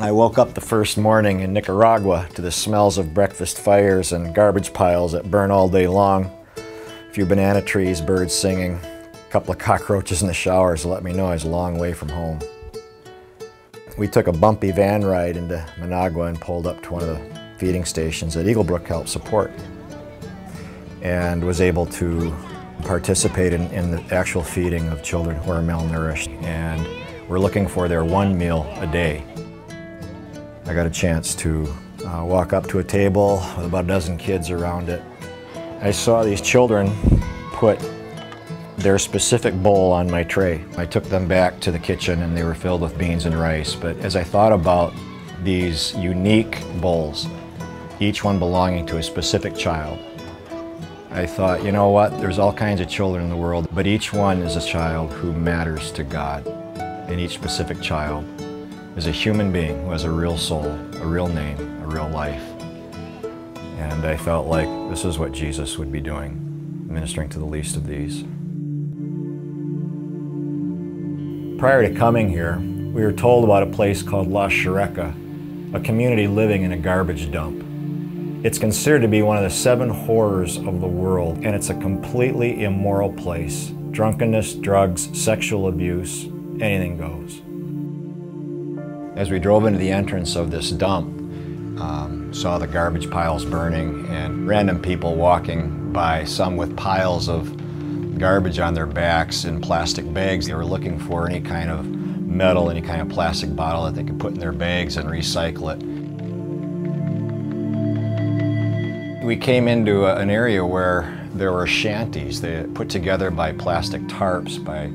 I woke up the first morning in Nicaragua to the smells of breakfast fires and garbage piles that burn all day long. A few banana trees, birds singing, a couple of cockroaches in the showers let me know I was a long way from home. We took a bumpy van ride into Managua and pulled up to one of the feeding stations that Eagle Brook helped support, and was able to participate in the actual feeding of children who are malnourished, and we're looking for their one meal a day. I got a chance to walk up to a table with about a dozen kids around it. I saw these children put their specific bowl on my tray. I took them back to the kitchen and they were filled with beans and rice, but as I thought about these unique bowls, each one belonging to a specific child, I thought, you know what, there's all kinds of children in the world, but each one is a child who matters to God. And each specific child is a human being who has a real soul, a real name, a real life. And I felt like this is what Jesus would be doing, ministering to the least of these. Prior to coming here, we were told about a place called La Chureca, a community living in a garbage dump. It's considered to be one of the 7 horrors of the world, and it's a completely immoral place. Drunkenness, drugs, sexual abuse, anything goes. As we drove into the entrance of this dump, saw the garbage piles burning and random people walking by, some with piles of garbage on their backs in plastic bags. They were looking for any kind of metal, any kind of plastic bottle that they could put in their bags and recycle it. We came into an area where there were shanties. They put together by plastic tarps, by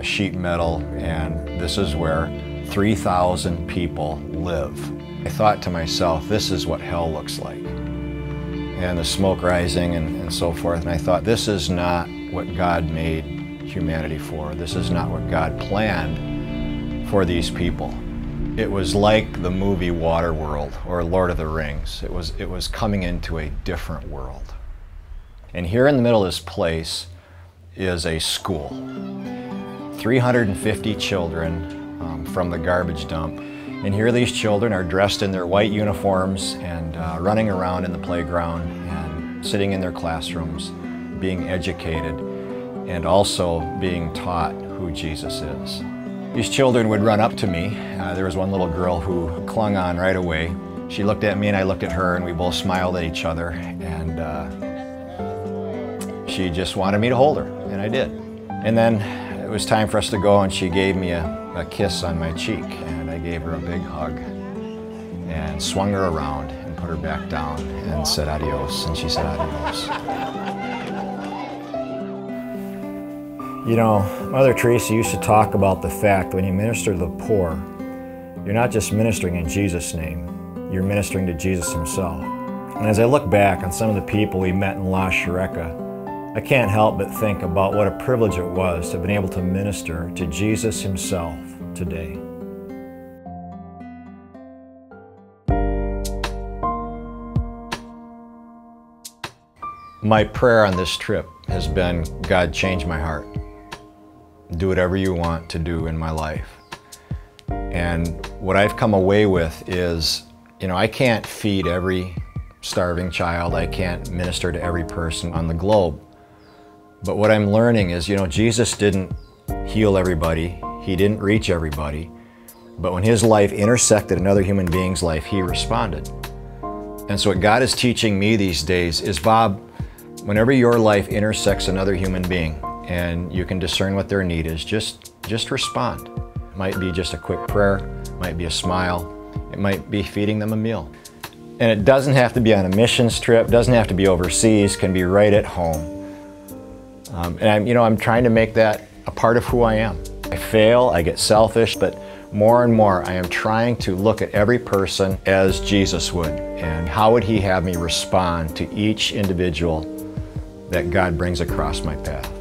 sheet metal, and this is where 3,000 people live. I thought to myself, this is what hell looks like. And the smoke rising and so forth, and I thought, this is not what God made humanity for. This is not what God planned for these people. It was like the movie Waterworld or Lord of the Rings. It was coming into a different world. And here in the middle of this place is a school. 350 children from the garbage dump. And here these children are dressed in their white uniforms and running around in the playground and sitting in their classrooms, being educated and also being taught who Jesus is. These children would run up to me. There was one little girl who clung on right away. She looked at me and I looked at her and we both smiled at each other, and she just wanted me to hold her, and I did. And then it was time for us to go, and she gave me a kiss on my cheek, and I gave her a big hug and swung her around and put her back down and said adios, and she said adios. You know, Mother Teresa used to talk about the fact when you minister to the poor, you're not just ministering in Jesus' name, you're ministering to Jesus himself. And as I look back on some of the people we met in La Chureca, I can't help but think about what a privilege it was to have been able to minister to Jesus himself today. My prayer on this trip has been, God, change my heart. Do whatever you want to do in my life. And what I've come away with is, you know, I can't feed every starving child. I can't minister to every person on the globe. But what I'm learning is, you know, Jesus didn't heal everybody. He didn't reach everybody. But when his life intersected another human being's life, he responded. And so what God is teaching me these days is, Bob, whenever your life intersects another human being and you can discern what their need is, just respond. It might be just a quick prayer, it might be a smile, it might be feeding them a meal. And it doesn't have to be on a missions trip, doesn't have to be overseas, can be right at home. And I'm trying to make that a part of who I am. I fail, I get selfish, but more and more I am trying to look at every person as Jesus would, and how would he have me respond to each individual that God brings across my path.